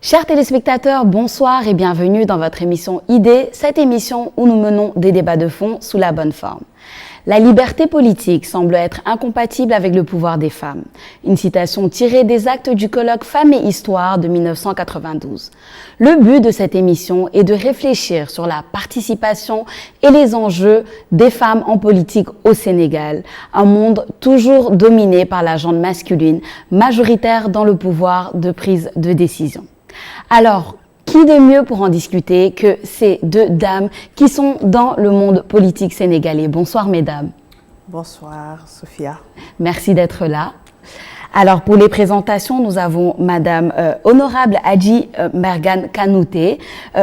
Chers téléspectateurs, bonsoir et bienvenue dans votre émission Idées, cette émission où nous menons des débats de fond sous la bonne forme. La liberté politique semble être incompatible avec le pouvoir des femmes. Une citation tirée des actes du colloque Femmes et Histoire de 1992. Le but de cette émission est de réfléchir sur la participation et les enjeux des femmes en politique au Sénégal, un monde toujours dominé par la gente masculine, majoritaire dans le pouvoir de prise de décision. Alors, qui de mieux pour en discuter que ces deux dames qui sont dans le monde politique sénégalais. Bonsoir mesdames. Bonsoir Sophia. Merci d'être là. Alors pour les présentations, nous avons Madame Honorable Adji Mergane Kanouté.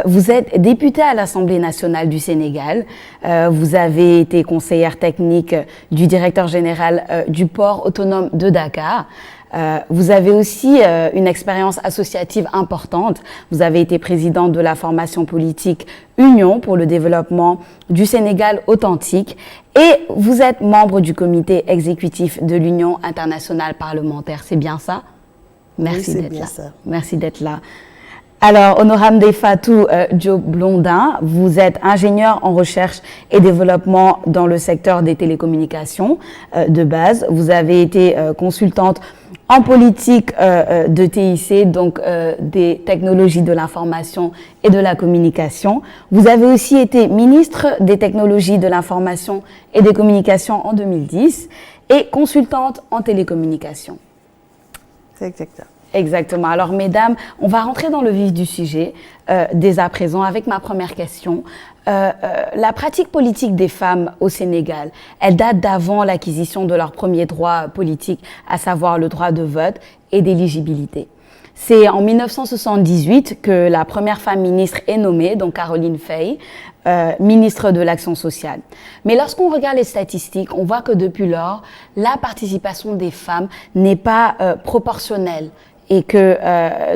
Vous êtes députée à l'Assemblée nationale du Sénégal. Vous avez été conseillère technique du directeur général du port autonome de Dakar. Vous avez aussi une expérience associative importante. Vous avez été présidente de la formation politique Union pour le développement du Sénégal authentique et vous êtes membre du comité exécutif de l'Union internationale parlementaire. C'est bien ça? Merci d'être là. Merci d'être là. Alors, Honorable Ndeye-Fatou Diop Blondin, vous êtes ingénieur en recherche et développement dans le secteur des télécommunications de base. Vous avez été consultante en politique de TIC, donc des technologies de l'information et de la communication. Vous avez aussi été ministre des technologies de l'information et des communications en 2010 et consultante en télécommunications. C'est exact. Exactement. Alors, mesdames, on va rentrer dans le vif du sujet dès à présent avec ma première question. La pratique politique des femmes au Sénégal, elle date d'avant l'acquisition de leur premier droit politique, à savoir le droit de vote et d'éligibilité. C'est en 1978 que la première femme ministre est nommée, donc Caroline Faye, ministre de l'Action sociale. Mais lorsqu'on regarde les statistiques, on voit que depuis lors, la participation des femmes n'est pas proportionnelle. Et que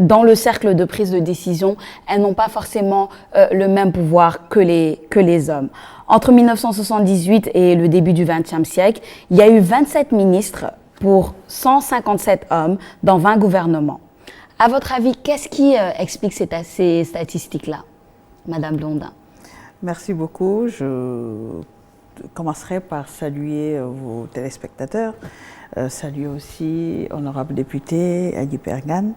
dans le cercle de prise de décision, elles n'ont pas forcément le même pouvoir que les hommes. Entre 1978 et le début du XXe siècle, il y a eu 27 ministres pour 157 hommes dans 20 gouvernements. À votre avis, qu'est-ce qui explique ces statistiques-là, Madame Blondin? Merci beaucoup. Je commencerai par saluer vos téléspectateurs. Saluer aussi honorable député Adji Mergane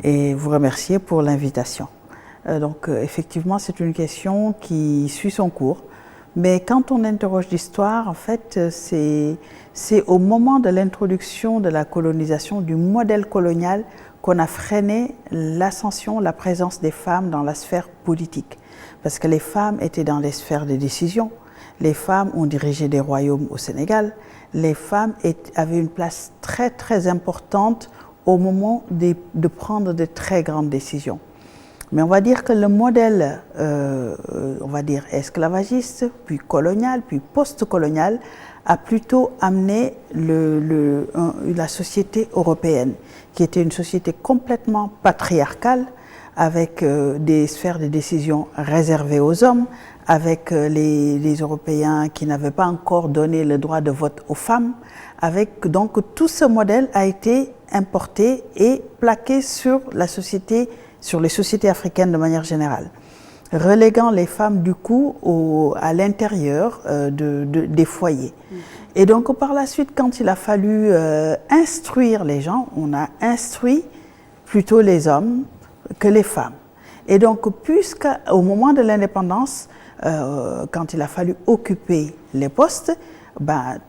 et vous remercier pour l'invitation. Donc effectivement c'est une question qui suit son cours, mais quand on interroge l'histoire, en fait c'est au moment de l'introduction de la colonisation, du modèle colonial, qu'on a freiné l'ascension, la présence des femmes dans la sphère politique. Parce que les femmes étaient dans les sphères de décision, les femmes ont dirigé des royaumes au Sénégal, les femmes avaient une place très très importante au moment de prendre de très grandes décisions. Mais on va dire que le modèle, on va dire esclavagiste, puis colonial, puis post-colonial, a plutôt amené la société européenne, qui était une société complètement patriarcale, avec des sphères de décision réservées aux hommes, avec les Européens qui n'avaient pas encore donné le droit de vote aux femmes. Donc tout ce modèle a été importé et plaqué sur les sociétés africaines de manière générale, reléguant les femmes du coup à l'intérieur des foyers. Et donc par la suite, quand il a fallu instruire les gens, on a instruit plutôt les hommes que les femmes. Et donc puisqu'au moment de l'indépendance, quand il a fallu occuper les postes,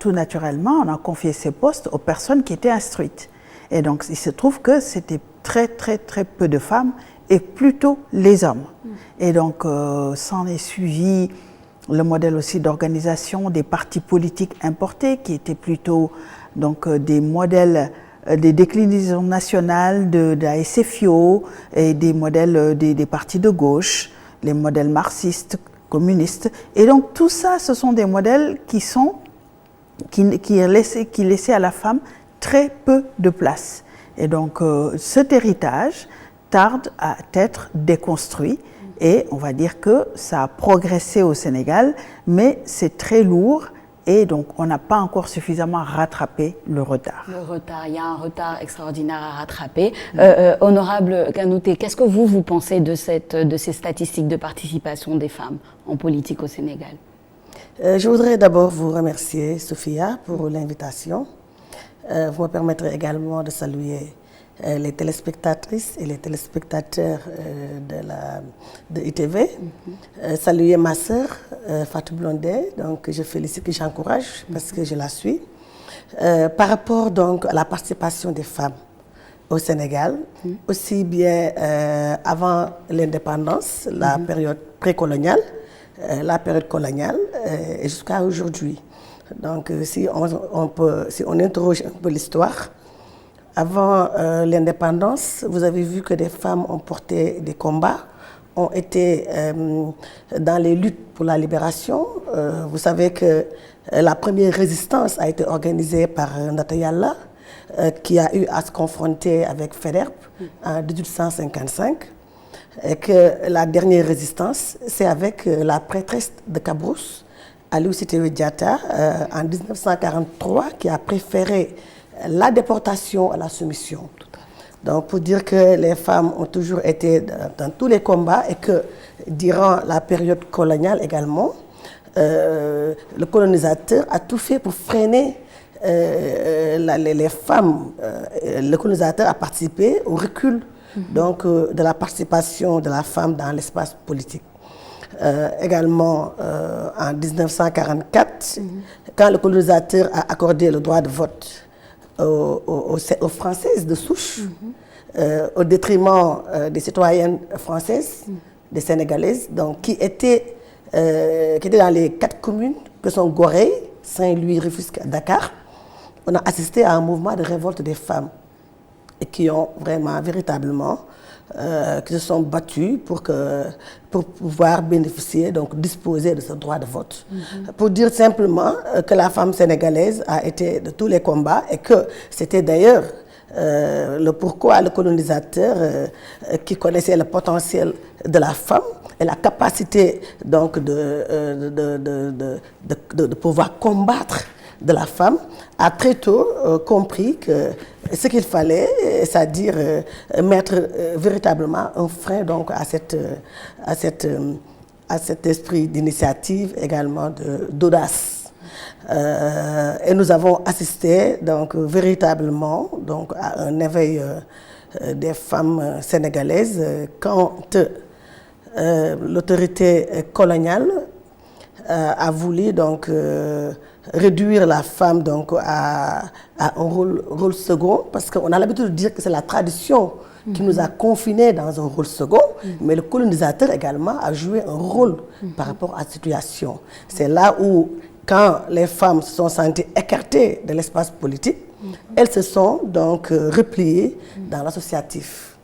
tout naturellement, on a confié ces postes aux personnes qui étaient instruites. Et donc, il se trouve que c'était très, très, très peu de femmes et plutôt les hommes. Et donc, s'en est suivi le modèle aussi d'organisation des partis politiques importés, qui étaient plutôt donc, des modèles, des déclinaisons nationales de la SFIO et des modèles des partis de gauche, les modèles marxistes, communistes. Et donc tout ça, ce sont des modèles qui laissaient à la femme très peu de place. Et donc cet héritage tarde à être déconstruit et on va dire que ça a progressé au Sénégal, mais c'est très lourd Et donc, on n'a pas encore suffisamment rattrapé le retard. Le retard, il y a un retard extraordinaire à rattraper. Honorable Kanouté, qu'est-ce que vous pensez de ces statistiques de participation des femmes en politique au Sénégal? Je voudrais d'abord vous remercier, Sophia, pour l'invitation. Vous me permettrez également de saluer les téléspectatrices et les téléspectateurs de ITV. Saluer ma sœur, Fatou Blondet, donc je félicite et j'encourage parce que je la suis. Par rapport donc à la participation des femmes au Sénégal, aussi bien avant l'indépendance, la période précoloniale, la période coloniale et jusqu'à aujourd'hui. Donc si on interroge un peu l'histoire, avant l'indépendance, vous avez vu que des femmes ont porté des combats, ont été dans les luttes pour la libération. Vous savez que la première résistance a été organisée par Ndata Yalla, qui a eu à se confronter avec Faidherbe en 1855. Et que la dernière résistance, c'est avec la prêtresse de Cabrousse, Aliou Sitoé Diatta, en 1943, qui a préféré la déportation à la soumission. Donc pour dire que les femmes ont toujours été dans tous les combats et que durant la période coloniale également, le colonisateur a tout fait pour freiner les femmes. Le colonisateur a participé au recul donc, de la participation de la femme dans l'espace politique. Également en 1944, quand le colonisateur a accordé le droit de vote aux Françaises de souche, au détriment des citoyennes françaises, des Sénégalaises, donc, qui étaient dans les 4 communes que sont Gorée, Saint-Louis, Rufisque, Dakar, on a assisté à un mouvement de révolte des femmes et qui ont vraiment, véritablement, qui se sont battus pour pouvoir bénéficier, donc disposer de ce droit de vote. Pour dire simplement que la femme sénégalaise a été de tous les combats et que c'était d'ailleurs le pourquoi le colonisateur qui connaissait le potentiel de la femme et la capacité donc de pouvoir combattre de la femme, a très tôt compris que ce qu'il fallait, c'est-à-dire mettre véritablement un frein donc, à cet esprit d'initiative, également d'audace. Et nous avons assisté donc, véritablement donc, à un éveil des femmes sénégalaises quand l'autorité coloniale a voulu donc réduire la femme donc à un rôle second, parce qu'on a l'habitude de dire que c'est la tradition qui nous a confinés dans un rôle second, mais le colonisateur également a joué un rôle par rapport à la situation. C'est là où, quand les femmes se sont senties écartées de l'espace politique, elles se sont donc repliées dans l'associatif.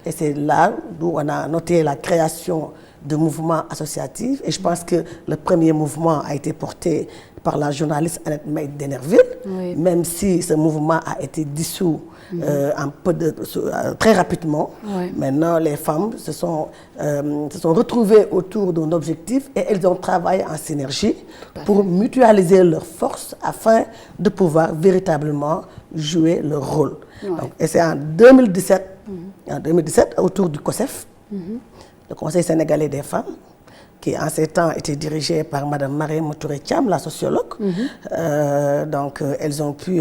Et c'est là où on a noté la création de mouvements associatifs. Et je pense que le premier mouvement a été porté par la journaliste Annette Meïd d'Enerville, même si ce mouvement a été dissous très rapidement. Maintenant, les femmes se sont retrouvées autour d'un objectif et elles ont travaillé en synergie pour mutualiser leurs forces afin de pouvoir véritablement jouer leur rôle. Donc, et c'est en 2017, autour du COSEF, le Conseil sénégalais des femmes, qui en ces temps était dirigé par Mme Marième Touré Thiam, la sociologue. Donc elles ont pu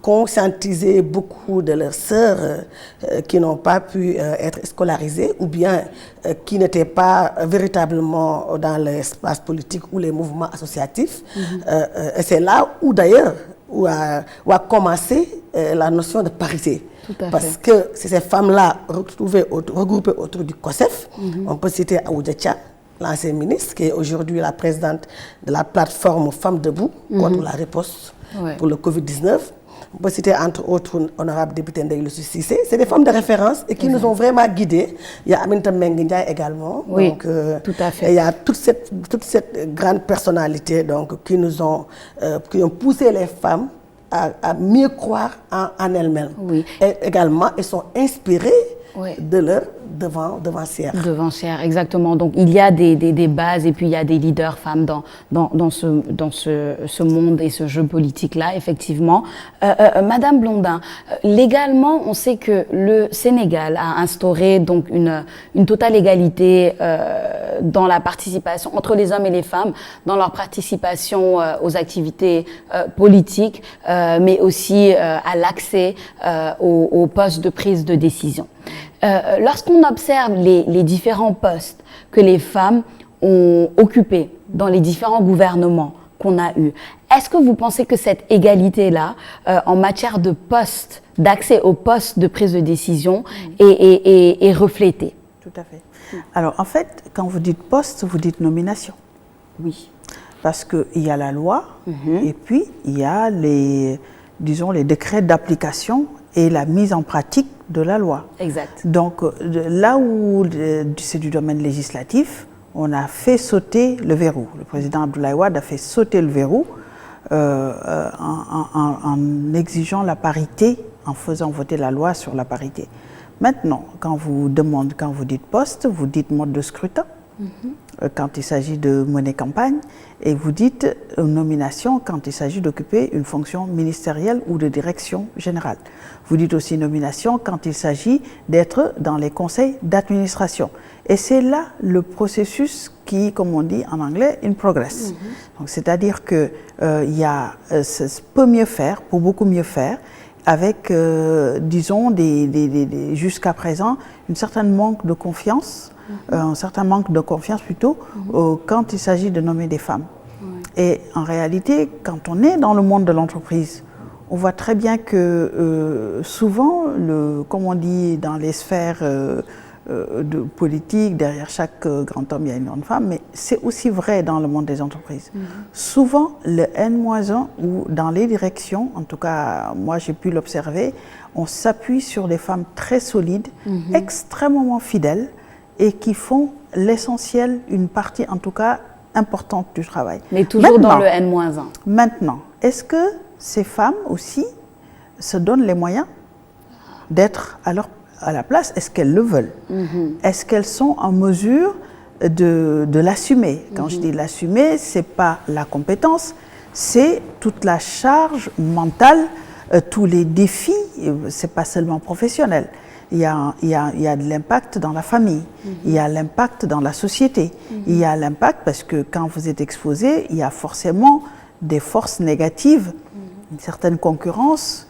conscientiser beaucoup de leurs sœurs qui n'ont pas pu être scolarisées ou bien qui n'étaient pas véritablement dans l'espace politique ou les mouvements associatifs. Et c'est là où d'ailleurs où a commencé la notion de parité. Parce que c'est ces femmes-là regroupées autour du COSEF. On peut citer Aoudia Tcha, l'ancienne ministre, qui est aujourd'hui la présidente de la plateforme Femmes Debout contre la riposte pour le Covid-19. On peut citer entre autres honorable député Ndeye Lucie Cissé. C'est des femmes de référence et qui nous ont vraiment guidés. Il y a Aminata Mbengue Ndiaye également. Oui, donc, tout à fait. Et il y a toute cette grande personnalité donc, qui ont poussé les femmes à mieux croire en elles-mêmes. Et également, elles sont inspirées de leur devancière. Devancière, exactement. Donc il y a des bases et puis il y a des leaders femmes dans ce monde et ce jeu politique-là, effectivement. Madame Blondin, légalement, on sait que le Sénégal a instauré donc une totale égalité dans la participation entre les hommes et les femmes, dans leur participation aux activités politiques, mais aussi à l'accès aux postes de prise de décision. Lorsqu'on observe les différents postes que les femmes ont occupés dans les différents gouvernements qu'on a eus, est-ce que vous pensez que cette égalité-là, en matière de postes, d'accès aux postes de prise de décision, est reflétée? Tout à fait. Alors, en fait, quand vous dites poste, vous dites nomination. Oui. Parce qu'il y a la loi et puis il y a les décrets d'application et la mise en pratique de la loi. Exact. Donc, là où c'est du domaine législatif, on a fait sauter le verrou. Le président Abdoulaye Wade a fait sauter le verrou en exigeant la parité, en faisant voter la loi sur la parité. Maintenant, quand vous dites poste, vous dites mode de scrutin, quand il s'agit de mener campagne, et vous dites nomination quand il s'agit d'occuper une fonction ministérielle ou de direction générale. Vous dites aussi nomination quand il s'agit d'être dans les conseils d'administration. Et c'est là le processus qui, comme on dit en anglais, in progress. Donc, c'est-à-dire que peut mieux faire, pour beaucoup mieux faire, avec, disons, jusqu'à présent, un certain manque de confiance plutôt, quand il s'agit de nommer des femmes. Et en réalité, quand on est dans le monde de l'entreprise, on voit très bien que souvent, comme on dit dans les sphères de politique, derrière chaque grand homme, il y a une grande femme, mais c'est aussi vrai dans le monde des entreprises. Souvent, le N-1 ou dans les directions, en tout cas, moi j'ai pu l'observer, on s'appuie sur des femmes très solides, extrêmement fidèles et qui font l'essentiel, une partie en tout cas importante du travail. Mais toujours dans le N-1. Maintenant, est-ce que ces femmes aussi se donnent les moyens d'être à la place? Est-ce qu'elles le veulent? Est-ce qu'elles sont en mesure de l'assumer? Quand je dis l'assumer, ce n'est pas la compétence, c'est toute la charge mentale, tous les défis, ce n'est pas seulement professionnel. Il y a de l'impact dans la famille, il y a l'impact dans la société, il y a l'impact parce que quand vous êtes exposé, il y a forcément des forces négatives, une certaine concurrence,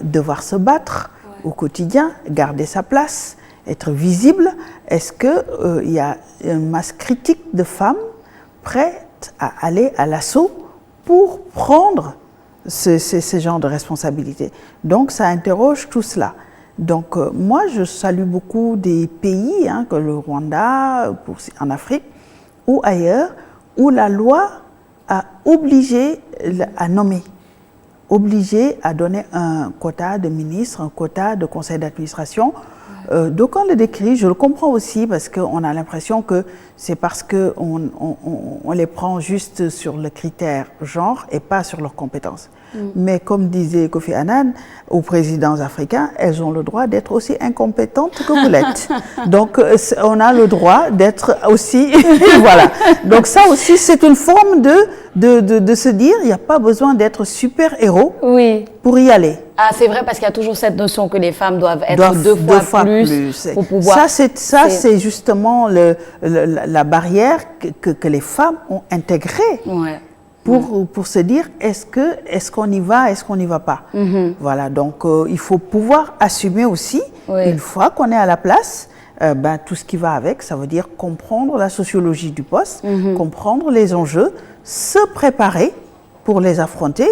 devoir se battre au quotidien, garder sa place, être visible. Est-ce qu'il y a une masse critique de femmes prêtes à aller à l'assaut pour prendre ce genre de responsabilités? Donc ça interroge tout cela. Donc moi je salue beaucoup des pays, comme le Rwanda, en Afrique ou ailleurs, où la loi a obligé à nommer, obligé à donner un quota de ministres, un quota de conseil d'administration. Donc on le décrit, je le comprends aussi parce qu'on a l'impression que c'est parce qu'on les prend juste sur le critère genre et pas sur leurs compétences. Mais comme disait Kofi Annan, aux présidents africains, elles ont le droit d'être aussi incompétentes que vous l'êtes. Donc on a le droit d'être aussi... voilà. Donc ça aussi, c'est une forme de se dire, il n'y a pas besoin d'être super-héros pour y aller. Ah, c'est vrai, parce qu'il y a toujours cette notion que les femmes doivent être deux fois plus pour pouvoir... Ça, c'est justement la barrière que les femmes ont intégrée. Pour se dire, est-ce qu'on y va, est-ce qu'on n'y va pas? Voilà, donc il faut pouvoir assumer aussi, une fois qu'on est à la place, tout ce qui va avec, ça veut dire comprendre la sociologie du poste, comprendre les enjeux, se préparer pour les affronter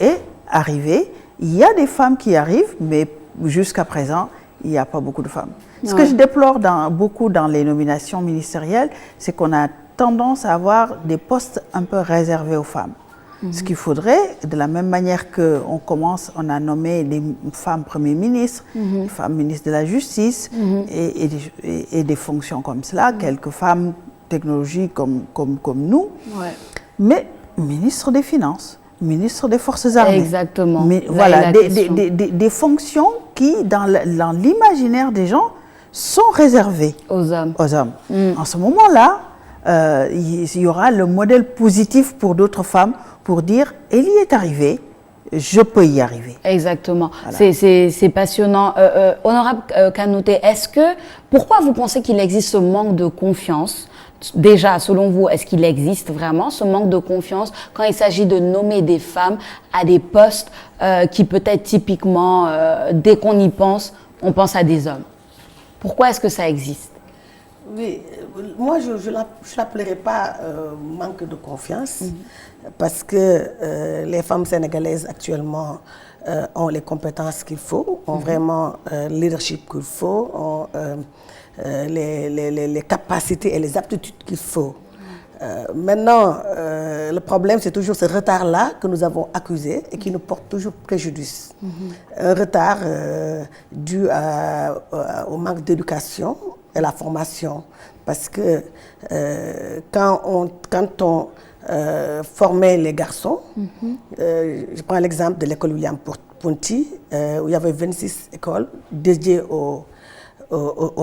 et arriver. Il y a des femmes qui arrivent, mais jusqu'à présent, il n'y a pas beaucoup de femmes. Ce que je déplore beaucoup dans les nominations ministérielles, c'est qu'on a tendance à avoir des postes un peu réservés aux femmes. Ce qu'il faudrait, de la même manière on a nommé des femmes premiers ministres, des femmes ministres de la justice et des fonctions comme cela, quelques femmes technologiques comme nous, mais ministre des Finances, ministre des Forces armées. Exactement. Mais, voilà, des fonctions qui, dans l'imaginaire des gens, sont réservées aux hommes. En ce moment-là, il y aura le modèle positif pour d'autres femmes pour dire « elle y est arrivée, je peux y arriver ». Exactement. Voilà. C'est passionnant. Honorable Kanouté, pourquoi vous pensez qu'il existe ce manque de confiance? Déjà, selon vous, est-ce qu'il existe vraiment ce manque de confiance quand il s'agit de nommer des femmes à des postes qui peut-être typiquement, dès qu'on y pense, on pense à des hommes? Pourquoi est-ce que ça existe? Oui, moi je l'appellerai pas manque de confiance, parce que les femmes sénégalaises actuellement ont les compétences qu'il faut, ont vraiment le leadership qu'il faut, ont les capacités et les aptitudes qu'il faut. Maintenant, le problème, c'est toujours ce retard-là que nous avons accusé et qui nous porte toujours préjudice. Un retard dû au manque d'éducation et la formation. Parce que quand on formait les garçons, je prends l'exemple de l'école William Ponty, où il y avait 26 écoles dédiées aux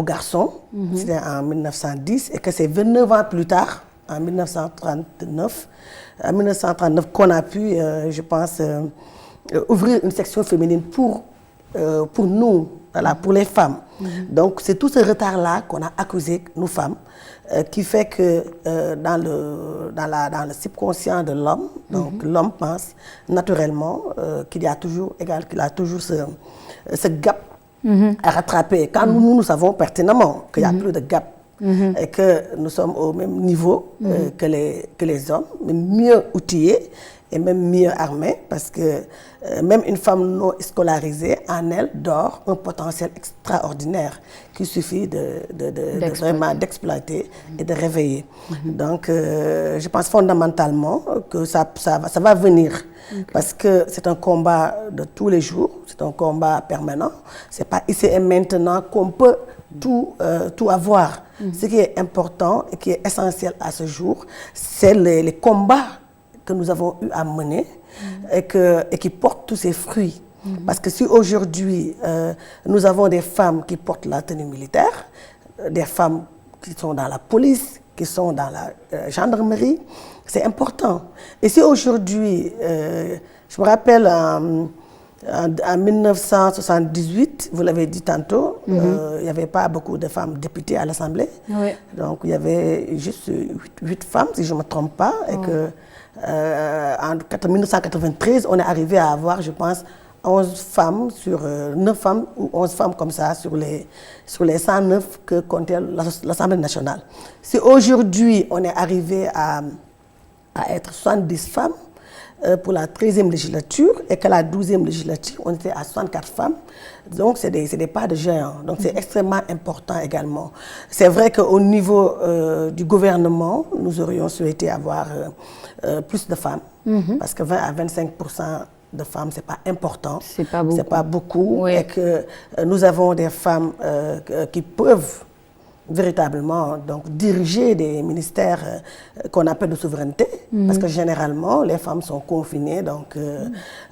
garçons, c'était en 1910, et que c'est 29 ans plus tard, en 1939, qu'on a pu, je pense, ouvrir une section féminine pour nous, voilà, pour les femmes. Donc c'est tout ce retard-là qu'on a accusé, nous femmes, qui fait que dans le subconscient de l'homme, donc l'homme pense naturellement qu'il a toujours ce gap à rattraper. Quand nous savons pertinemment qu'il n'y a plus de gap, et que nous sommes au même niveau que les hommes, mais mieux outillés et même mieux armés, parce que même une femme non scolarisée, en elle dort un potentiel extraordinaire qu'il suffit vraiment d'exploiter et de réveiller. Donc je pense fondamentalement que ça va venir, parce que c'est un combat de tous les jours, c'est un combat permanent. C'est pas ici et maintenant qu'on peut tout avoir. Ce qui est important et qui est essentiel à ce jour, c'est les combats que nous avons eu à mener et qui portent tous ces fruits. Parce que si aujourd'hui nous avons des femmes qui portent la tenue militaire, des femmes qui sont dans la police, qui sont dans la gendarmerie, c'est important. Et si aujourd'hui, je me rappelle en 1978, vous l'avez dit tantôt, il n'y avait pas beaucoup de femmes députées à l'Assemblée. Oui. Donc il y avait juste 8 femmes, si je ne me trompe pas, et que en 1993, on est arrivé à avoir, je pense, 11 femmes sur 9 femmes ou 11 femmes comme ça sur les 109 que comptait l'Assemblée nationale. Si aujourd'hui on est arrivé à être 70 femmes pour la 13e législature et que la 12e législature, on était à 64 femmes, donc c'est des pas de géant. Donc c'est extrêmement important également. C'est vrai qu'au niveau du gouvernement, nous aurions souhaité avoir plus de femmes, parce que 20 à 25% de femmes, c'est pas important. C'est pas beaucoup. C'est pas beaucoup. Oui. Et que nous avons des femmes qui peuvent véritablement donc diriger des ministères qu'on appelle de souveraineté, parce que généralement les femmes sont confinées, donc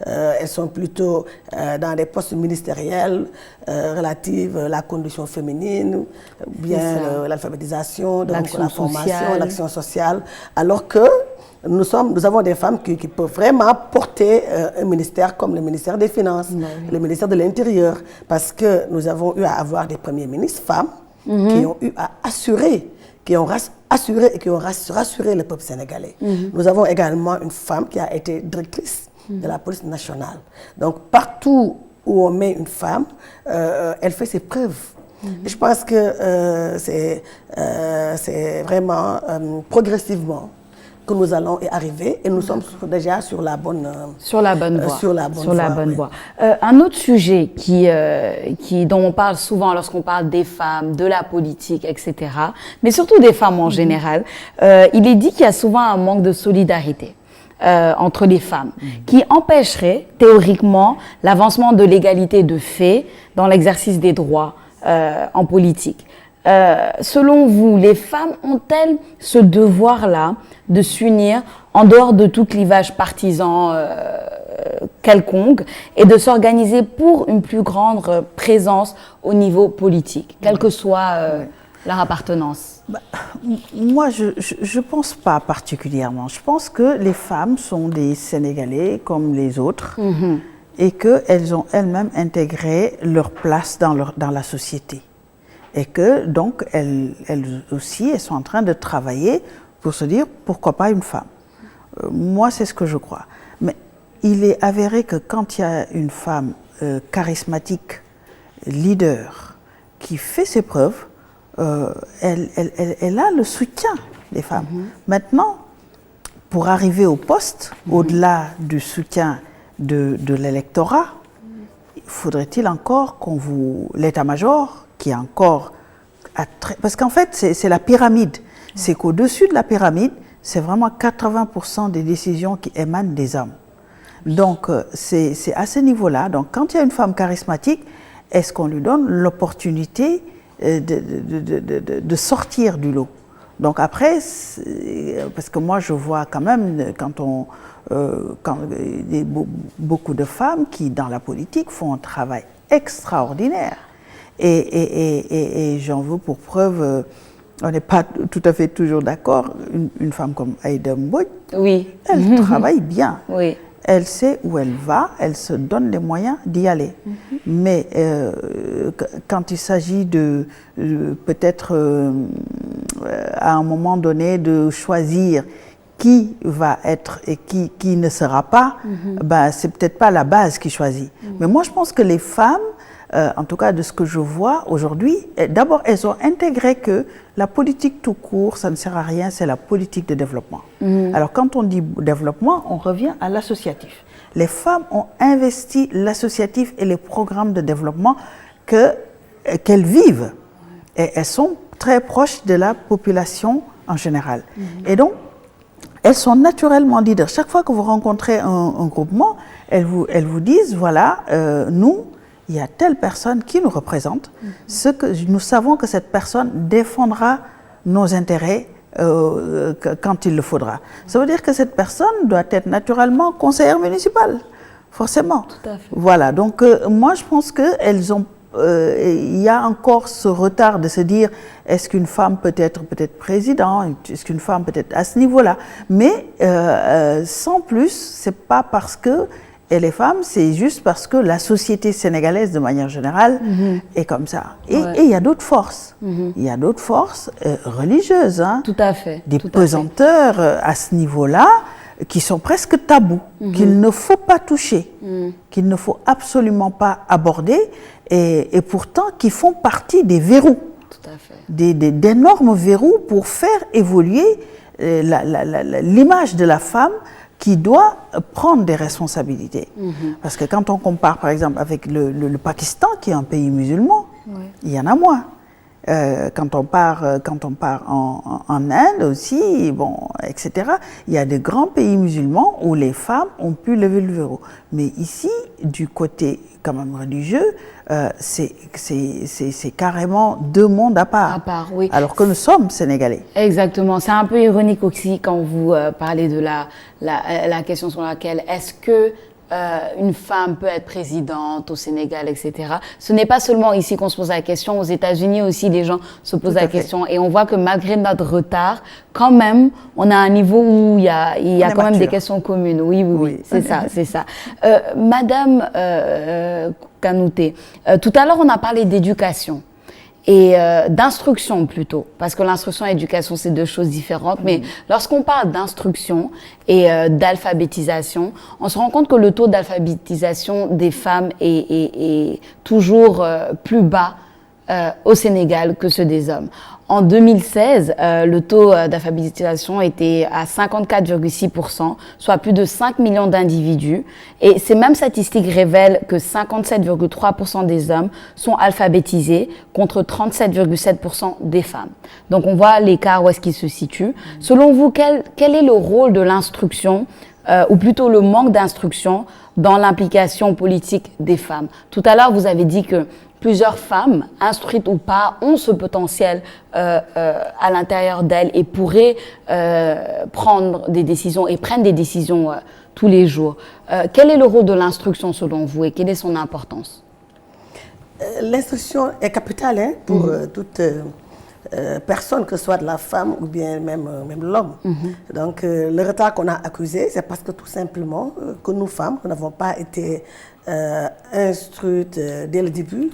elles sont plutôt dans des postes ministériels relatifs à la condition féminine, bien l'alphabétisation, donc la formation, l'action sociale, alors que nous avons des femmes qui peuvent vraiment porter un ministère comme le ministère des Finances, le ministère de l'Intérieur, parce que nous avons eu à avoir des premiers ministres femmes qui ont eu à assurer, qui ont rassuré et qui ont rassuré le peuple sénégalais. Nous avons également une femme qui a été directrice de la police nationale. Donc partout où on met une femme, elle fait ses preuves. Et je pense que c'est vraiment progressivement que nous allons y arriver et nous sommes déjà sur la bonne voie. Un autre sujet dont on parle souvent lorsqu'on parle des femmes, de la politique, etc., mais surtout des femmes en général, il est dit qu'il y a souvent un manque de solidarité entre les femmes qui empêcherait théoriquement l'avancement de l'égalité de fait dans l'exercice des droits en politique. selon vous, les femmes ont-elles ce devoir-là de s'unir en dehors de tout clivage partisan quelconque et de s'organiser pour une plus grande présence au niveau politique, quelle que soit leur appartenance? Moi, je ne pense pas particulièrement. Je pense que les femmes sont des Sénégalais comme les autres et qu'elles ont elles-mêmes intégré leur place dans la société. Et que donc, elles aussi, elles sont en train de travailler pour se dire pourquoi pas une femme. Moi, c'est ce que je crois. Mais il est avéré que quand il y a une femme charismatique, leader, qui fait ses preuves, elle a le soutien des femmes. Maintenant, pour arriver au poste, au-delà du soutien de l'électorat, faudrait-il encore l'état-major, qui est encore... Parce qu'en fait, c'est la pyramide. C'est qu'au-dessus de la pyramide, c'est vraiment 80% des décisions qui émanent des hommes. Donc, c'est à ce niveau-là. Donc, quand il y a une femme charismatique, est-ce qu'on lui donne l'opportunité de sortir du lot? Donc après, parce que moi je vois quand même beaucoup de femmes qui dans la politique font un travail extraordinaire et j'en veux pour preuve, on n'est pas tout à fait toujours d'accord, une femme comme Aïda Mbodj, oui. Elle travaille bien. Oui. Elle sait où elle va, elle se donne les moyens d'y aller. Mais quand il s'agit de peut-être à un moment donné de choisir qui va être et qui ne sera pas, ben, c'est peut-être pas la base qui choisit. Mais moi je pense que les femmes, en tout cas de ce que je vois aujourd'hui, d'abord elles ont intégré que la politique tout court, ça ne sert à rien, c'est la politique de développement. Alors quand on dit développement, on revient à l'associatif. Les femmes ont investi l'associatif et les programmes de développement qu'elles vivent. Et elles sont très proches de la population en général. Et donc, elles sont naturellement leaders. Chaque fois que vous rencontrez un groupement, elles vous disent, voilà, nous, il y a telle personne qui nous représente, nous savons que cette personne défendra nos intérêts quand il le faudra. Ça veut dire que cette personne doit être naturellement conseillère municipale, forcément. Tout à fait. Voilà, donc moi je pense qu'elles ont... il y a encore ce retard de se dire est-ce qu'une femme peut être président, est-ce qu'une femme peut être à ce niveau-là, mais sans plus, c'est pas parce que et les femmes, c'est juste parce que la société sénégalaise, de manière générale, est comme ça. Et il y a d'autres forces. Il y a d'autres forces religieuses. Hein, tout à fait. Des pesanteurs à ce niveau-là qui sont presque tabous, qu'il ne faut pas toucher, qu'il ne faut absolument pas aborder, et pourtant qui font partie des verrous. Tout à fait. D'énormes verrous pour faire évoluer l'image de la femme qui doit prendre des responsabilités. Parce que quand on compare, par exemple, avec le Pakistan, qui est un pays musulman, il y en a moins. Quand on part en Inde aussi, bon, etc., il y a de grands pays musulmans où les femmes ont pu lever le verrou. Mais ici, du côté quand même religieux, c'est carrément deux mondes à part. À part, oui. Alors que nous sommes sénégalais. Exactement. C'est un peu ironique aussi quand vous parlez de la question sur laquelle est-ce que une femme peut être présidente au Sénégal, etc. Ce n'est pas seulement ici qu'on se pose la question, aux États-Unis aussi, les gens se posent la question. Et on voit que malgré notre retard, quand même, on a un niveau où il y a quand même des questions communes. Oui, c'est ça, c'est ça. Madame Kanouté, tout à l'heure, on a parlé d'éducation. Et d'instruction plutôt, parce que l'instruction et l'éducation, c'est deux choses différentes. Mais lorsqu'on parle d'instruction et d'alphabétisation, on se rend compte que le taux d'alphabétisation des femmes est toujours plus bas au Sénégal que ceux des hommes. En 2016, le taux d'alphabétisation était à 54,6%, soit plus de 5 millions d'individus. Et ces mêmes statistiques révèlent que 57,3% des hommes sont alphabétisés contre 37,7% des femmes. Donc on voit l'écart où est-ce qu'il se situe. Selon vous, quel est le rôle de l'instruction, ou plutôt le manque d'instruction dans l'implication politique des femmes? Tout à l'heure, vous avez dit que plusieurs femmes, instruites ou pas, ont ce potentiel à l'intérieur d'elles et pourraient prendre des décisions et prennent des décisions tous les jours. Quel est le rôle de l'instruction selon vous et quelle est son importance? L'instruction est capitale pour toute personne, que ce soit de la femme ou bien même l'homme. Donc le retard qu'on a accusé, c'est parce que tout simplement que nous femmes, nous n'avons pas été instruites dès le début.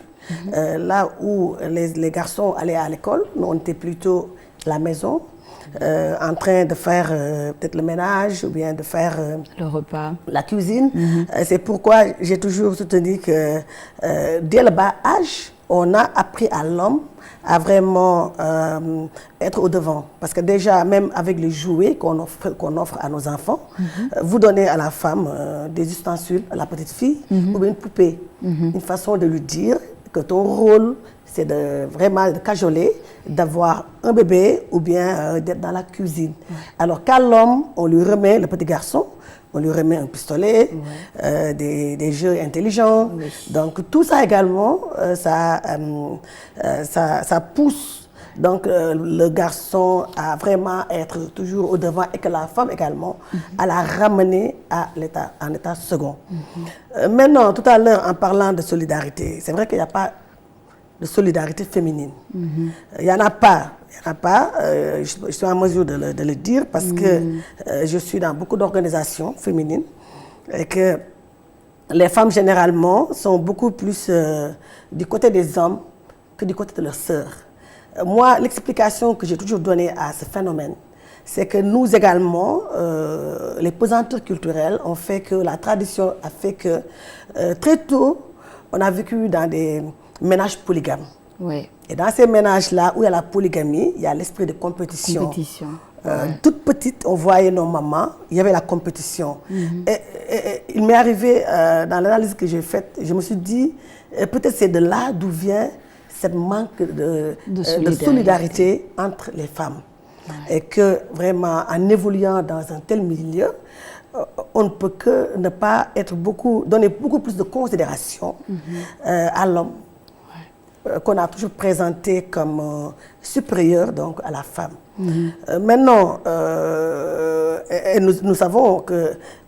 Là où les garçons allaient à l'école, nous on était plutôt à la maison, en train de faire peut-être le ménage ou bien de faire le repas, la cuisine. C'est pourquoi j'ai toujours soutenu que dès le bas âge, on a appris à l'homme à vraiment être au devant. Parce que déjà, même avec les jouets qu'on offre à nos enfants, vous donnez à la femme des ustensiles, à la petite fille, ou bien une poupée. Une façon de lui dire que ton rôle, c'est vraiment de cajoler, d'avoir un bébé ou bien d'être dans la cuisine. Alors qu'à l'homme, on lui remet, le petit garçon, on lui remet un pistolet, des jeux intelligents. Donc tout ça également, ça pousse donc, le garçon à vraiment être toujours au devant et que la femme également à la ramener en état second. Maintenant, tout à l'heure, en parlant de solidarité, c'est vrai qu'il n'y a pas de solidarité féminine. Il n'y en a pas. Je suis en mesure de le dire parce que je suis dans beaucoup d'organisations féminines et que les femmes généralement sont beaucoup plus du côté des hommes que du côté de leurs sœurs. Moi, l'explication que j'ai toujours donnée à ce phénomène, c'est que nous également, les pesanteurs culturelles ont fait que la tradition a fait que très tôt, on a vécu dans des ménages polygames. Oui. Et dans ces ménages-là, où il y a la polygamie, il y a l'esprit de compétition. Toute petite, on voyait nos mamans, il y avait la compétition. Et il m'est arrivé, dans l'analyse que j'ai faite, je me suis dit, peut-être c'est de là d'où vient cette manque de solidarité entre les femmes. Et que vraiment, en évoluant dans un tel milieu, on ne peut que ne pas donner beaucoup plus de considération à l'homme, qu'on a toujours présenté comme supérieur donc, à la femme. Maintenant, nous savons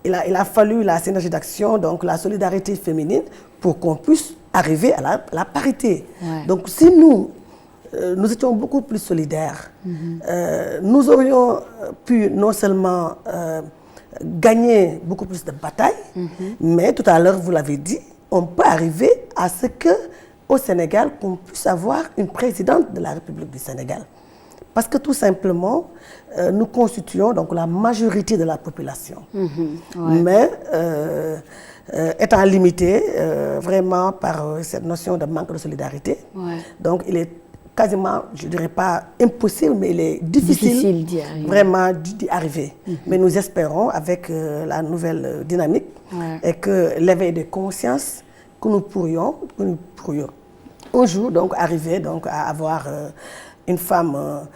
qu'il a fallu la synergie d'action, donc la solidarité féminine, pour qu'on puisse arriver à la parité. Donc si nous étions beaucoup plus solidaires, nous aurions pu non seulement gagner beaucoup plus de batailles, mais tout à l'heure, vous l'avez dit, on peut arriver à ce que au Sénégal, qu'on puisse avoir une présidente de la République du Sénégal. Parce que tout simplement, nous constituons donc la majorité de la population. Mais étant limité vraiment par cette notion de manque de solidarité, donc il est quasiment, je ne dirais pas impossible, mais il est difficile d'y arriver. Mais nous espérons, avec la nouvelle dynamique, et que l'éveil de conscience, que nous pourrions un jour donc, arriver donc, à avoir une femme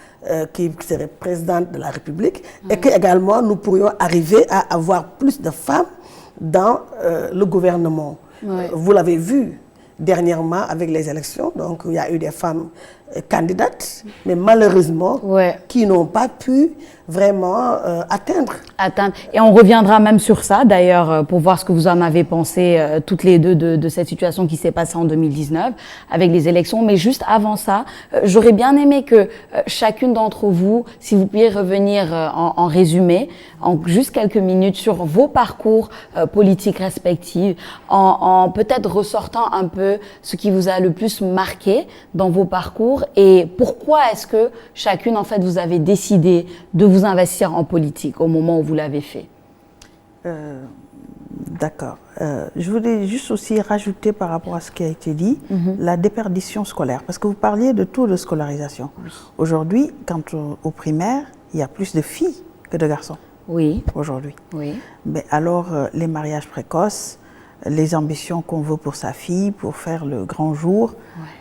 qui serait présidente de la République et qu'également nous pourrions arriver à avoir plus de femmes dans le gouvernement. Vous l'avez vu dernièrement avec les élections, donc il y a eu des femmes candidates, mais malheureusement, qui n'ont pas pu vraiment atteindre. Et on reviendra même sur ça, d'ailleurs, pour voir ce que vous en avez pensé, toutes les deux, de cette situation qui s'est passée en 2019, avec les élections. Mais juste avant ça, j'aurais bien aimé que chacune d'entre vous, si vous pouviez revenir en résumé, en juste quelques minutes, sur vos parcours politiques respectifs, en peut-être ressortant un peu ce qui vous a le plus marqué dans vos parcours et pourquoi est-ce que chacune, en fait, vous avez décidé de vous investir en politique au moment où vous l'avez fait. D'accord. Je voulais juste aussi rajouter par rapport à ce qui a été dit, la déperdition scolaire. Parce que vous parliez de taux de scolarisation. Aujourd'hui, quand au primaire, il y a plus de filles que de garçons. Oui. Aujourd'hui. Oui. Mais alors, les mariages précoces, les ambitions qu'on veut pour sa fille, pour faire le grand jour,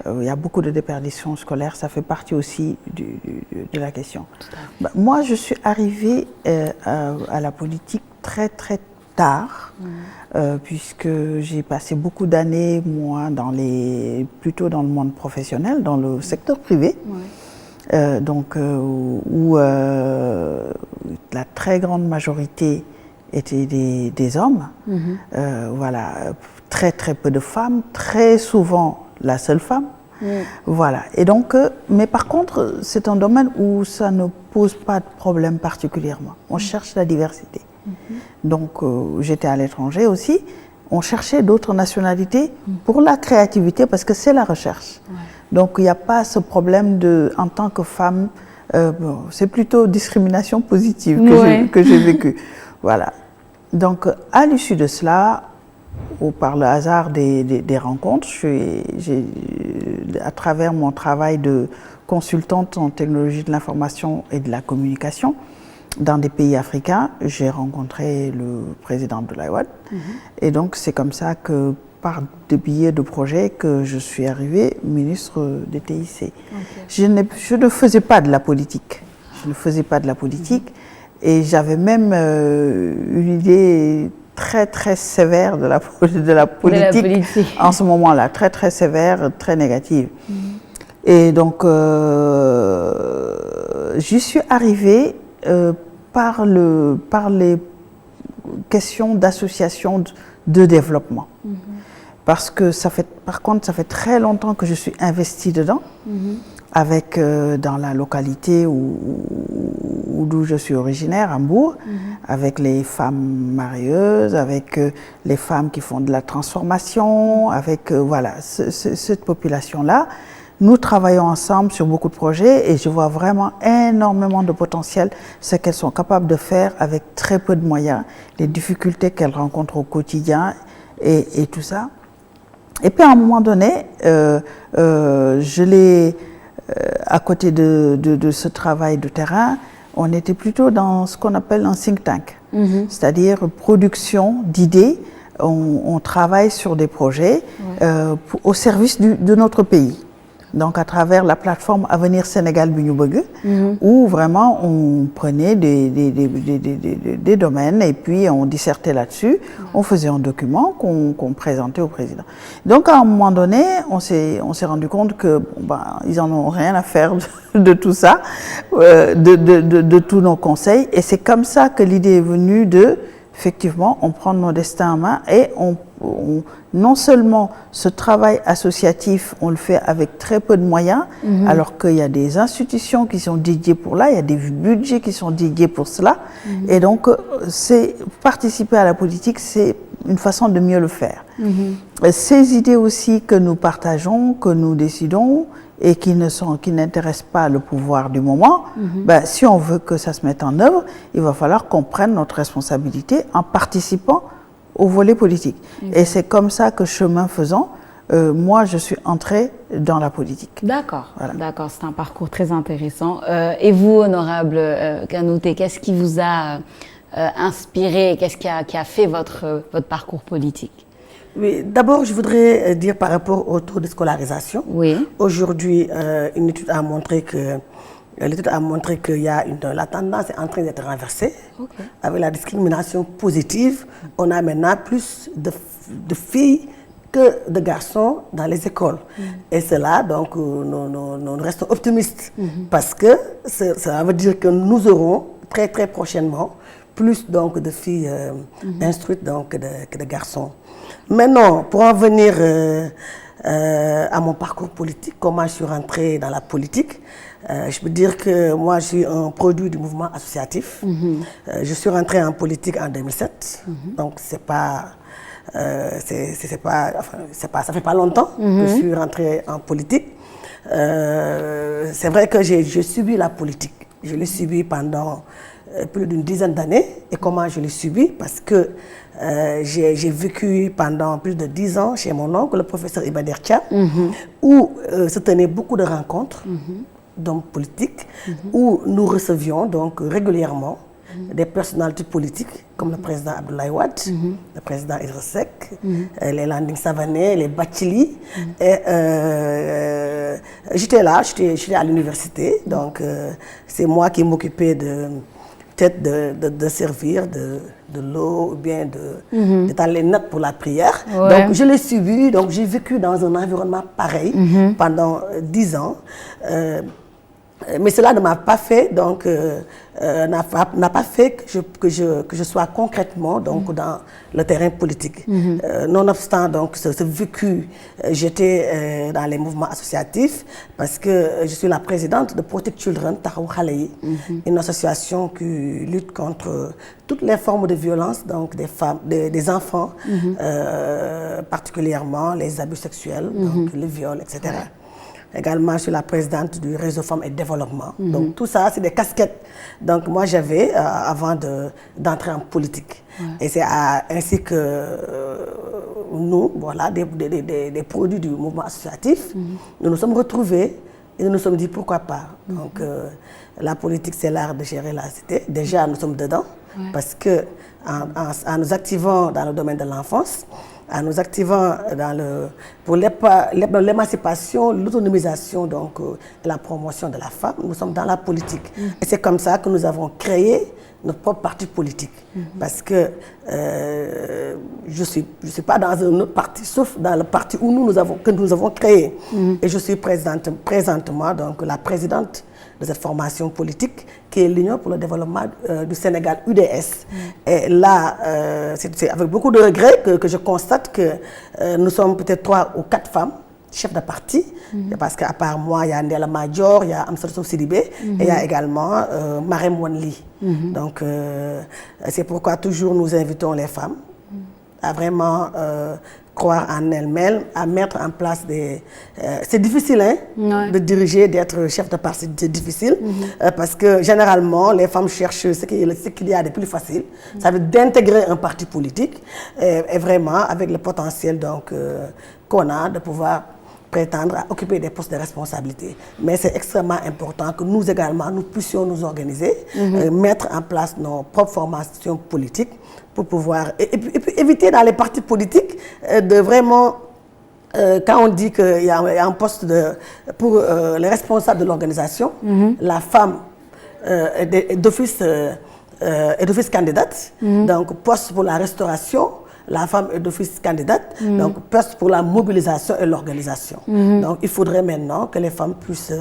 il y a beaucoup de déperdition scolaire, ça fait partie aussi de la question. Moi, je suis arrivée à la politique très tard, puisque j'ai passé beaucoup d'années, moi, plutôt dans le monde professionnel, dans le secteur privé, où la très grande majorité étaient des hommes, voilà, très très peu de femmes, très souvent la seule femme. Voilà. Et donc, mais par contre, c'est un domaine où ça ne pose pas de problème particulièrement. On cherche la diversité. Donc, j'étais à l'étranger aussi. On cherchait d'autres nationalités pour la créativité parce que c'est la recherche. Donc, il n'y a pas ce problème en tant que femme, c'est plutôt discrimination positive que j'ai vécue. Voilà. Donc, à l'issue de cela, ou par le hasard des rencontres, à travers mon travail de consultante en technologie de l'information et de la communication dans des pays africains, j'ai rencontré le président Abdoulaye Wade. Et donc c'est comme ça que, par des billets de projet, que je suis arrivée ministre des TIC. Je ne faisais pas de la politique. Je ne faisais pas de la politique. Et j'avais même une idée très très sévère de la politique en ce moment-là, très très sévère, très négative. Et donc, j'y suis arrivée par les questions d'association de développement. Parce que par contre, ça fait très longtemps que je suis investie dedans, dans la localité d'où je suis originaire, à Mbour, avec les femmes marieuses, avec les femmes qui font de la transformation, avec voilà, cette population-là. Nous travaillons ensemble sur beaucoup de projets et je vois vraiment énormément de potentiel, ce qu'elles sont capables de faire avec très peu de moyens, les difficultés qu'elles rencontrent au quotidien et tout ça. Et puis à un moment donné, à côté de ce travail de terrain, on était plutôt dans ce qu'on appelle un think tank, c'est-à-dire production d'idées. On travaille sur des projets au service de notre pays. Donc à travers la plateforme Avenir Sénégal bi ñu bëgg, où vraiment on prenait des domaines et puis on dissertait là-dessus, on faisait un document qu'on présentait au président. Donc à un moment donné, on s'est rendu compte que ils en ont rien à faire de tout ça, de tous nos conseils, et c'est comme ça que l'idée est venue effectivement, on prend nos destins en main et non seulement ce travail associatif, on le fait avec très peu de moyens, alors qu'il y a des institutions qui sont dédiées pour là, il y a des budgets qui sont dédiés pour cela. Et donc, participer à la politique, c'est une façon de mieux le faire. Ces idées aussi que nous partageons, que nous décidons, et qui n'intéressent pas le pouvoir du moment, si on veut que ça se mette en œuvre, il va falloir qu'on prenne notre responsabilité en participant au volet politique. Et c'est comme ça que, chemin faisant, moi je suis entrée dans la politique. D'accord, d'accord, c'est un parcours très intéressant. Et vous, honorable Kanouté, qu'est-ce qui vous a inspiré, qu'est-ce qui a fait votre parcours politique? Oui, d'abord, je voudrais dire par rapport au taux de scolarisation. Oui. Aujourd'hui, une étude a montré que la tendance est en train d'être renversée. Avec la discrimination positive, on a maintenant plus de filles que de garçons dans les écoles. Et cela, donc, nous restons optimistes parce que ça veut dire que nous aurons très très prochainement plus donc de filles instruites donc, que de garçons. Maintenant, pour en venir à mon parcours politique, comment je suis rentrée dans la politique, je peux dire que moi, je suis un produit du mouvement associatif. Je suis rentrée en politique en 2007, donc ça fait pas longtemps que je suis rentrée en politique. C'est vrai que j'ai subi la politique. Je l'ai subi pendant plus d'une dizaine d'années. Et comment je l'ai subi? Parce que j'ai vécu pendant plus de 10 ans chez mon oncle, le professeur Iba Der Thiam, où se tenaient beaucoup de rencontres d'hommes politiques, où nous recevions donc régulièrement des personnalités politiques comme le président Abdoulaye Wade, le président Idriss Seck, les Landing Savané, les Bathily. Et j'étais là, j'étais à l'université, donc c'est moi qui m'occupais de peut-être de servir de l'eau ou bien d'étaler les notes pour la prière. Ouais. Donc je l'ai suivi, donc j'ai vécu dans un environnement pareil pendant 10 ans. Mais cela ne m'a pas fait, donc, n'a pas fait que je sois concrètement donc, dans le terrain politique. Nonobstant donc, ce vécu, j'étais dans les mouvements associatifs parce que je suis la présidente de Protect Children Taxawu Xale Yi, une association qui lutte contre toutes les formes de violence donc des femmes, des enfants, particulièrement les abus sexuels, donc le viol, etc. Ouais. Également, je suis la présidente du réseau Femmes et Développement. Donc tout ça, c'est des casquettes. Donc moi, j'avais, avant d'entrer en politique. Et c'est ainsi que nous, voilà, des produits du mouvement associatif, nous nous sommes retrouvés et nous nous sommes dit pourquoi pas. Donc la politique, c'est l'art de gérer la cité. Déjà, nous sommes dedans parce que en nous activant dans le domaine de l'enfance, en nous activant pour l'émancipation, l'autonomisation donc, et la promotion de la femme, nous sommes dans la politique. Et c'est comme ça que nous avons créé notre propre parti politique. Parce que je suis pas dans un autre parti, sauf dans le parti où que nous avons créé. Et je suis présentement donc, la présidente de cette formation politique qui est l'Union pour le développement du Sénégal, UDS. Et là, c'est avec beaucoup de regrets que je constate que nous sommes peut-être 3 ou 4 femmes chefs de parti, parce qu'à part moi, il y a Ndella Madior, il y a Amsatou Sidibé, et il y a également Marème Wanli. Donc, c'est pourquoi toujours nous invitons les femmes à vraiment croire en elles-mêmes, à mettre en place des... c'est difficile de diriger, d'être chef de parti, c'est difficile, parce que généralement, les femmes cherchent ce qu'il y a de plus facile, ça veut dire d'intégrer un parti politique, et vraiment avec le potentiel donc, qu'on a de pouvoir prétendre à occuper des postes de responsabilité. Mais c'est extrêmement important que nous également, nous puissions nous organiser, mettre en place nos propres formations politiques pour pouvoir... Et puis éviter dans les partis politiques de vraiment... quand on dit qu'il y a un poste pour les responsables de l'organisation, la femme est d'office candidate, donc poste pour la restauration, la femme est d'office candidate, donc poste pour la mobilisation et l'organisation. Donc il faudrait maintenant que les femmes puissent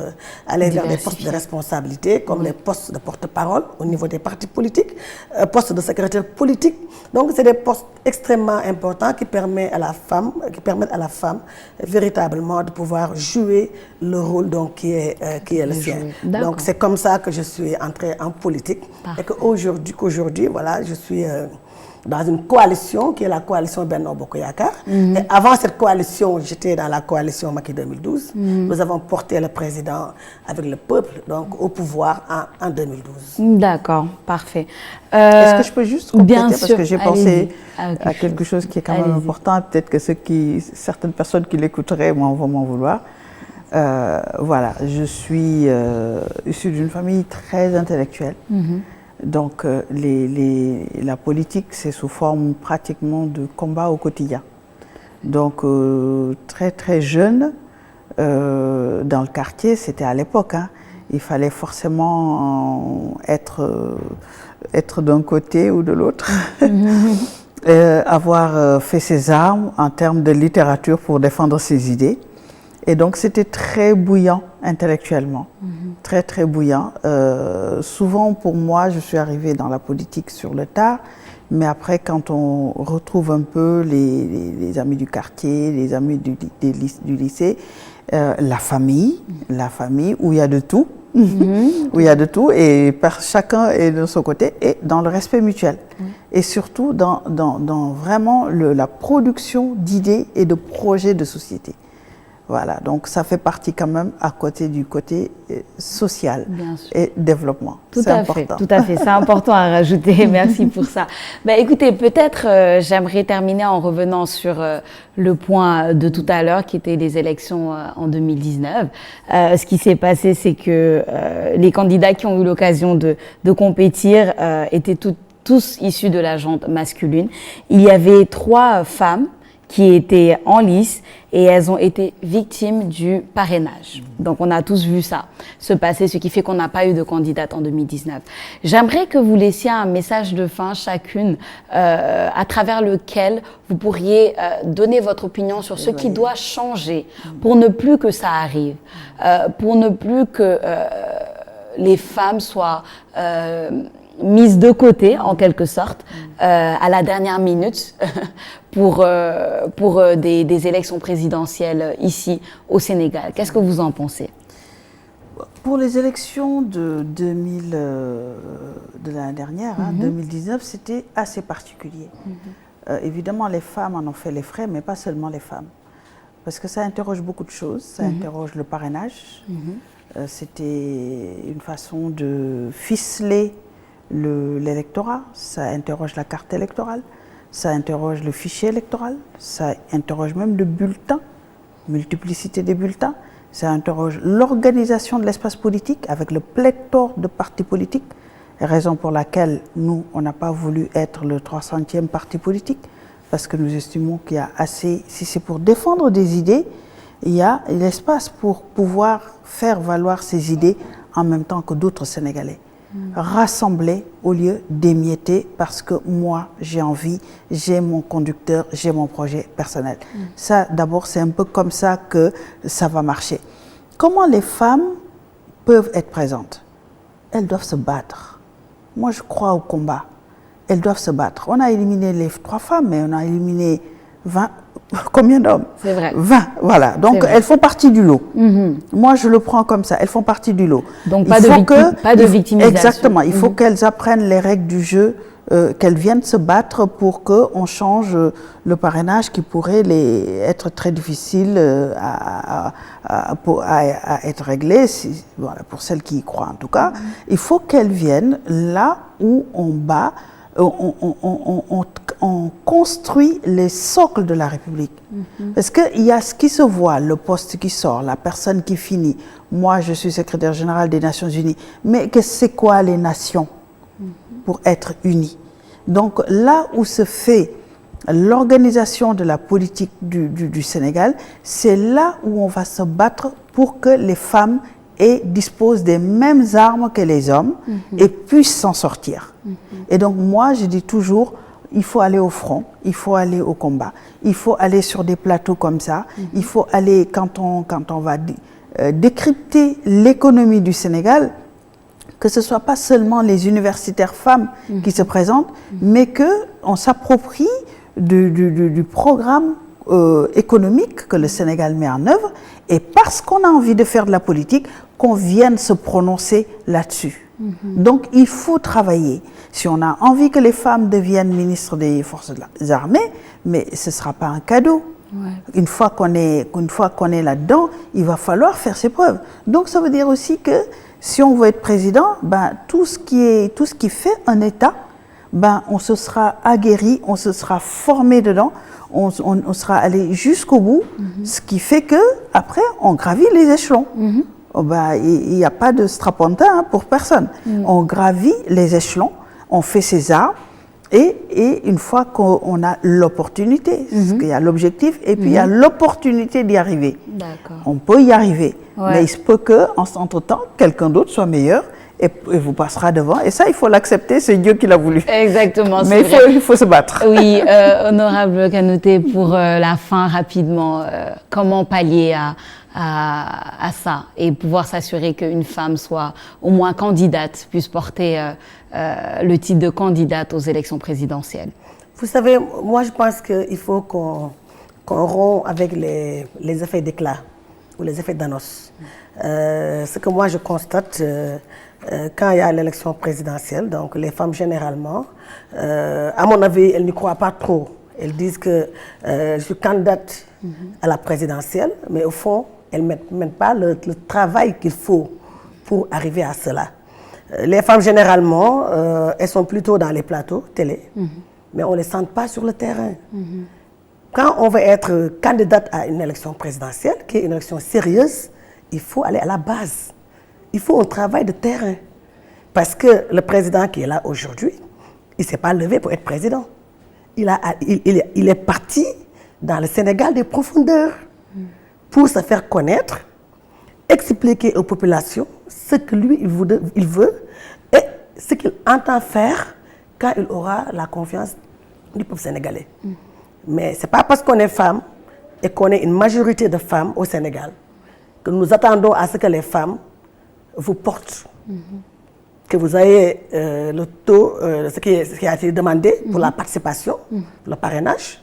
aller vers des postes de responsabilité, comme les postes de porte-parole au niveau des partis politiques, postes de secrétaire politique. Donc c'est des postes extrêmement importants qui permettent à la femme véritablement de pouvoir jouer le rôle donc, qui est le sien. Donc c'est comme ça que je suis entrée en politique. Parfait. Et qu'aujourd'hui, voilà, je suis... dans une coalition qui est la coalition Benno Bokk Yakaar. Et avant cette coalition, j'étais dans la coalition Macky 2012. Nous avons porté le président avec le peuple donc, au pouvoir en 2012. D'accord, parfait. Est-ce que je peux juste compléter bien parce sûr, que j'ai pensé à quelque chose qui est quand même important. Peut-être que certaines personnes qui l'écouteraient vont m'en vouloir. Voilà, je suis issue d'une famille très intellectuelle. Donc la politique, c'est sous forme pratiquement de combat au quotidien. Donc très très jeune, dans le quartier, c'était à l'époque, il fallait forcément être d'un côté ou de l'autre, avoir fait ses armes en termes de littérature pour défendre ses idées. Et donc c'était très bouillant intellectuellement, très très bouillant. Souvent pour moi, je suis arrivée dans la politique sur le tard, mais après quand on retrouve un peu les amis du quartier, les amis du lycée, la famille où il y a de tout, où il y a de tout et chacun est de son côté et dans le respect mutuel. Et surtout dans vraiment la production d'idées et de projets de société. Voilà, donc ça fait partie quand même à côté du côté social et développement. Tout à fait, c'est important à rajouter, merci pour ça. Écoutez, peut-être j'aimerais terminer en revenant sur le point de tout à l'heure qui était les élections en 2019. Ce qui s'est passé, c'est que les candidats qui ont eu l'occasion de compétir étaient tous issus de la gente masculine. Il y avait 3 femmes qui étaient en lice et elles ont été victimes du parrainage. Donc on a tous vu ça se passer, ce qui fait qu'on n'a pas eu de candidate en 2019. J'aimerais que vous laissiez un message de fin chacune à travers lequel vous pourriez donner votre opinion sur ce qui doit changer pour ne plus que ça arrive, pour ne plus que les femmes soient mises de côté, en quelque sorte, à la dernière minute pour des élections présidentielles ici au Sénégal. Qu'est-ce que vous en pensez? Pour les élections de l'année dernière, 2019, c'était assez particulier. Évidemment, les femmes en ont fait les frais, mais pas seulement les femmes. Parce que ça interroge beaucoup de choses. Ça interroge le parrainage. C'était une façon de ficeler l'électorat. Ça interroge la carte électorale. Ça interroge le fichier électoral. Ça interroge même le bulletin, multiplicité des bulletins. Ça interroge l'organisation de l'espace politique avec le pléthore de partis politiques. Raison pour laquelle nous, on n'a pas voulu être le 300e parti politique, parce que nous estimons qu'il y a assez, si c'est pour défendre des idées, il y a l'espace pour pouvoir faire valoir ces idées en même temps que d'autres Sénégalais. Rassembler au lieu d'émietter, parce que moi, j'ai envie, j'ai mon conducteur, j'ai mon projet personnel. Ça, d'abord, c'est un peu comme ça que ça va marcher. Comment les femmes peuvent être présentes? Elles doivent se battre. Moi, je crois au combat. Elles doivent se battre. On a éliminé les 3 femmes, mais on a éliminé 20. Combien d'hommes? C'est vrai. 20, voilà. Donc, elles font partie du lot. Moi, je le prends comme ça. Elles font partie du lot. Donc, pas de victimisation. Exactement. Il faut qu'elles apprennent les règles du jeu, qu'elles viennent se battre pour qu'on change le parrainage qui pourrait être très difficile à être réglé, voilà, pour celles qui y croient en tout cas. Il faut qu'elles viennent là où on bat, on construit les socles de la République. Parce qu'il y a ce qui se voit, le poste qui sort, la personne qui finit. Moi, je suis secrétaire général des Nations Unies. Mais c'est quoi les nations pour être unies? Donc là où se fait l'organisation de la politique du Sénégal, c'est là où on va se battre pour que les femmes disposent des mêmes armes que les hommes et puissent s'en sortir. Et donc moi, je dis toujours, il faut aller au front, il faut aller au combat, il faut aller sur des plateaux comme ça, il faut aller, quand on va décrypter l'économie du Sénégal, que ce ne soit pas seulement les universitaires femmes qui se présentent, mais qu'on s'approprie du programme économique que le Sénégal met en œuvre, et parce qu'on a envie de faire de la politique, qu'on vienne se prononcer là-dessus. Donc il faut travailler. Si on a envie que les femmes deviennent ministres des forces armées, mais ce ne sera pas un cadeau. Une fois qu'on est là-dedans, il va falloir faire ses preuves. Donc ça veut dire aussi que si on veut être président, tout ce qui fait un État, on se sera aguerri, on se sera formé dedans, on sera allé jusqu'au bout, ce qui fait que après on gravit les échelons. Il n'y a pas de strapontin pour personne. On gravit les échelons, on fait ses armes, et une fois qu'on a l'opportunité, parce qu'il y a l'objectif et puis il y a l'opportunité d'y arriver. On peut y arriver, mais il se peut qu'entre-temps, quelqu'un d'autre soit meilleur et vous passera devant. Et ça, il faut l'accepter, c'est Dieu qui l'a voulu. Exactement. Mais il faut se battre. Oui, honorable Kanouté, pour la fin, rapidement, comment pallier à ça et pouvoir s'assurer qu'une femme soit au moins candidate, puisse porter le titre de candidate aux élections présidentielles? Vous savez, moi je pense qu'il faut qu'on rompt avec les effets d'éclat ou les effets d'annonce. Ce que moi je constate quand il y a l'élection présidentielle, donc les femmes généralement, à mon avis, elles n'y croient pas trop. Elles disent que je suis candidate à la présidentielle, mais au fond, elles ne mettent pas le travail qu'il faut pour arriver à cela. Les femmes, généralement, elles sont plutôt dans les plateaux télé, mais on ne les sent pas sur le terrain. Quand on veut être candidate à une élection présidentielle, qui est une élection sérieuse, il faut aller à la base. Il faut un travail de terrain. Parce que le président qui est là aujourd'hui, il ne s'est pas levé pour être président. Il est parti dans le Sénégal des profondeurs pour se faire connaître, expliquer aux populations ce que lui, il veut et ce qu'il entend faire quand il aura la confiance du peuple sénégalais. Mais ce n'est pas parce qu'on est femme et qu'on est une majorité de femmes au Sénégal que nous attendons à ce que les femmes vous portent. Que vous ayez le taux, ce qui a été demandé pour la participation, le parrainage,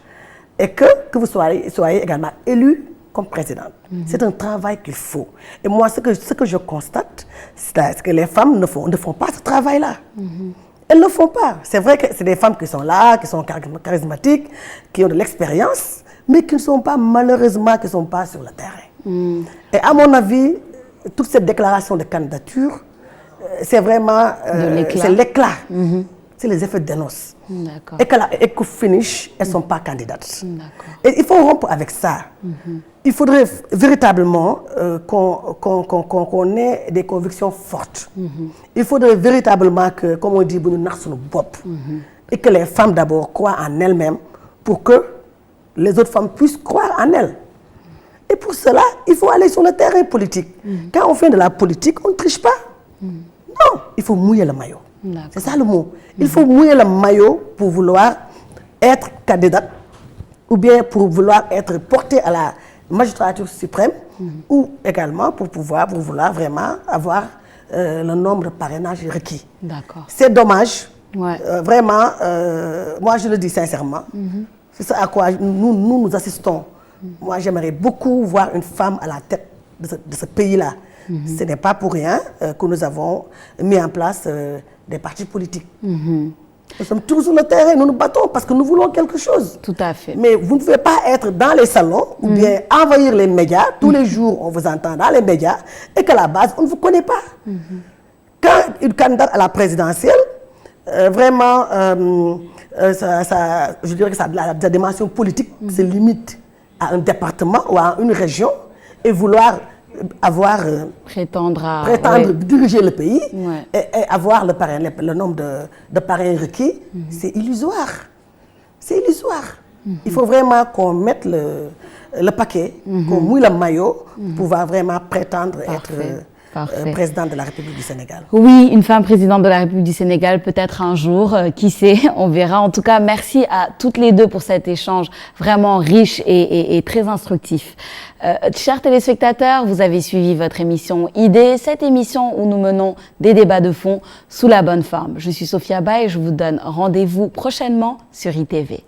et que vous soyez également élu comme présidente. C'est un travail qu'il faut. Et moi, ce que je constate, c'est que les femmes ne font pas ce travail-là. Elles ne le font pas. C'est vrai que c'est des femmes qui sont là, qui sont charismatiques, qui ont de l'expérience, mais qui ne sont pas, malheureusement, qui ne sont pas sur le terrain. Et à mon avis, toute cette déclaration de candidature, c'est vraiment l'éclat. C'est les effets de noces. Et qu'au finish, elles ne sont pas candidates. Et il faut rompre avec ça. Il faudrait véritablement qu'on ait des convictions fortes. Il faudrait véritablement que, comme on dit, et que les femmes d'abord croient en elles-mêmes pour que les autres femmes puissent croire en elles. Et pour cela, il faut aller sur le terrain politique. Quand on fait de la politique, on ne triche pas. Non, il faut mouiller le maillot. C'est ça le mot. Il faut mouiller le maillot pour vouloir être candidate ou bien pour vouloir être porté à la magistrature suprême ou également pour vouloir vraiment avoir le nombre de parrainages requis. C'est dommage. Vraiment, moi je le dis sincèrement. C'est ça à quoi nous assistons. Moi j'aimerais beaucoup voir une femme à la tête de ce pays-là. Ce n'est pas pour rien que nous avons mis en place des partis politiques. Nous sommes tous sur le terrain, nous nous battons parce que nous voulons quelque chose. Tout à fait. Mais vous ne pouvez pas être dans les salons ou bien envahir les médias. Tous les jours, on vous entend dans les médias et qu'à la base, on ne vous connaît pas. Quand une candidate à la présidentielle, vraiment, je dirais que la dimension politique se limite à un département ou à une région et vouloir prétendre diriger le pays et avoir le nombre de parrains requis, c'est illusoire. C'est illusoire. Il faut vraiment qu'on mette le paquet, qu'on mouille le maillot pour pouvoir vraiment prétendre être présidente de la République du Sénégal. Oui, une femme présidente de la République du Sénégal, peut-être un jour, qui sait, on verra. En tout cas, merci à toutes les deux pour cet échange vraiment riche et très instructif. Chers téléspectateurs, vous avez suivi votre émission Idées, cette émission où nous menons des débats de fond sous la bonne forme. Je suis Sophia Ba et je vous donne rendez-vous prochainement sur ITV.